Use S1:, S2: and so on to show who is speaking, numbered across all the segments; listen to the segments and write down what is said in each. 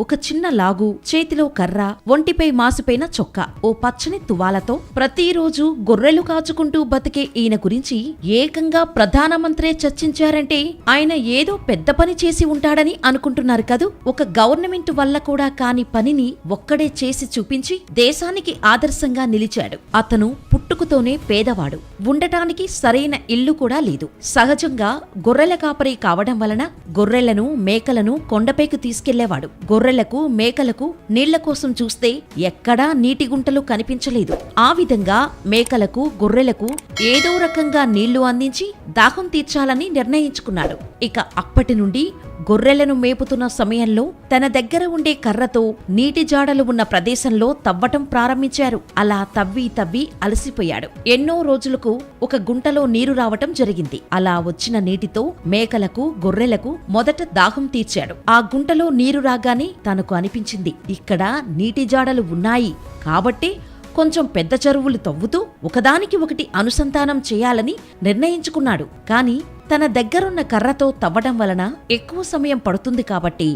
S1: ఒక చిన్న లాగు, చేతిలో కర్ర, ఒంటిపై మాసిపోయిన చొక్కా, ఓ పచ్చని తువాలతో ప్రతిరోజు గొర్రెలు కాచుకుంటూ బతికే ఈయన గురించి ఏకంగా ప్రధానమంత్రే చర్చించారంటే ఆయన ఏదో పెద్ద పని చేసి ఉంటాడని అనుకుంటున్నారు కదూ. ఒక గవర్నమెంట్ వల్ల కూడా కాని పనిని ఒక్కడే చేసి చూపించి దేశానికి ఆదర్శంగా నిలిచాడు. అతను పుట్టుకతోనే పేదవాడు. ఉండటానికి సరైన ఇల్లు కూడా లేదు. సహజంగా గొర్రెల కాపరి కావడం వలన గొర్రెలను, మేకలను కొండపైకి తీసుకెళ్లేవాడు. గొర్రెలకు, మేకలకు నీళ్ల కోసం చూస్తే ఎక్కడా నీటి గుంటలు కనిపించలేదు. ఆ విధంగా మేకలకు, గొర్రెలకు ఏదో రకంగా నీళ్లు అందించి దాహం తీర్చాలని నిర్ణయించుకున్నాడు. ఇక అప్పటి నుండి గొర్రెలను మేపుతున్న సమయంలో తన దగ్గర ఉండే కర్రతో నీటి జాడలు ఉన్న ప్రదేశంలో తవ్వటం ప్రారంభించారు. అలా తవ్వి అలసిపోయాడు. ఎన్నో రోజులకు ఒక గుంటలో నీరు రావటం జరిగింది. అలా వచ్చిన నీటితో మేకలకు, గొర్రెలకు మొదట దాహం తీర్చాడు. ఆ గుంటలో నీరు రాగానే తనకు అనిపించింది, ఇక్కడ నీటి జాడలు ఉన్నాయి కాబట్టి కొంచెం పెద్ద చెరువులు తవ్వుతూ ఒకదానికి ఒకటి అనుసంధానం చేయాలని నిర్ణయించుకున్నాడు. కాని తన దగ్గరున్న కర్రతో తవ్వడం వలన ఎక్కువ సమయం పడుతుంది కాబట్టి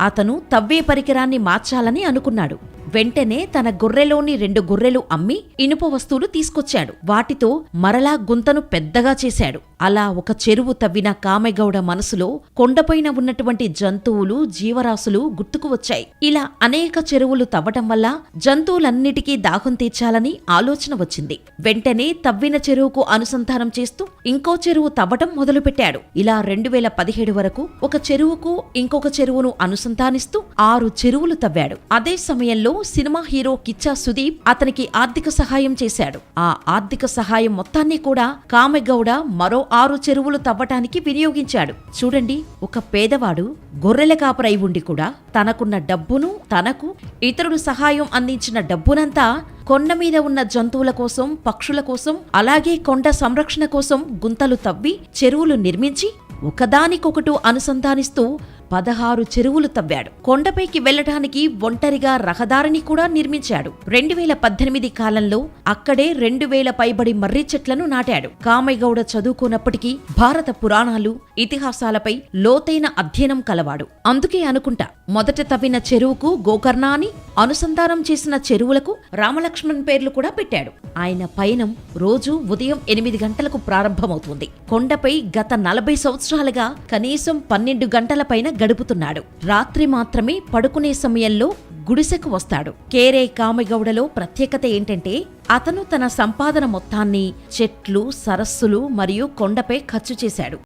S1: అతను తవ్వే పరికరాన్ని మార్చాలని అనుకున్నాడు. వెంటనే తన గొర్రెలోని 2 గొర్రెలు అమ్మి ఇనుప వస్తువులు తీసుకొచ్చాడు. వాటితో మరలా గుంతను పెద్దగా చేశాడు. అలా ఒక చెరువు తవ్విన కామెగౌడ మనసులో కొండపైన ఉన్నటువంటి జంతువులు, జీవరాశులు గుర్తుకు వచ్చాయి. ఇలా అనేక చెరువులు తవ్వటం వల్ల జంతువులన్నిటికీ దాహం తీర్చాలని ఆలోచన వచ్చింది. వెంటనే తవ్విన చెరువుకు అనుసంధానం చేస్తూ ఇంకో చెరువు తవ్వటం మొదలుపెట్టాడు. ఇలా 2017 వరకు ఒక చెరువుకు ఇంకొక చెరువును అనుసంధానిస్తూ 6 చెరువులు తవ్వాడు. అదే సమయంలో సినిమా హీరో కిచ్చా సుదీప్ అతనికి ఆర్థిక సహాయం చేశాడు. ఆ ఆర్థిక సహాయం మొత్తాన్ని కూడా కామెగౌడ మరో 6 చెరువులు తవ్వటానికి వినియోగించాడు. చూడండి, ఒక పేదవాడు గొర్రెల కాపరై ఉండి కూడా తనకున్న డబ్బును, తనకు ఇతరులు సహాయం అందించిన డబ్బునంతా కొండ మీద ఉన్న జంతువుల కోసం, పక్షుల కోసం, అలాగే కొండ సంరక్షణ కోసం గుంతలు తవ్వి చెరువులు నిర్మించి ఒకదానికొకటు అనుసంధానిస్తూ 16 చెరువులు తవ్వాడు. కొండపైకి వెళ్లడానికి ఒంటరిగా రహదారిని కూడా నిర్మించాడు. 2018 కాలంలో అక్కడే 2000 పైబడి మర్రి చెట్లను నాటాడు. కామెగౌడ చదువుకున్నప్పటికీ భారత పురాణాలు, ఇతిహాసాలపై లోతైన అధ్యయనం కలవాడు. అందుకే అనుకుంటా మొదట తవ్విన చెరువుకు గోకర్ణ అని, అనుసంధానం చేసిన చెరువులకు రామలక్ష్మణ్ పేర్లు కూడా పెట్టాడు. ఆయన పయనం రోజు ఉదయం 8 గంటలకు ప్రారంభమవుతుంది. కొండపై గత 40 సంవత్సరాలుగా కనీసం 12 గంటల పైన గడుపుతున్నాడు. రాత్రి మాత్రమే పడుకునే సమయంలో గుడిసెకు వస్తాడు. కేరే కామెగౌడలో ప్రత్యేకత ఏంటంటే అతను తన సంపాదన మొత్తాన్ని చెట్లు, సరస్సులు మరియు కొండపై ఖర్చు చేశాడు.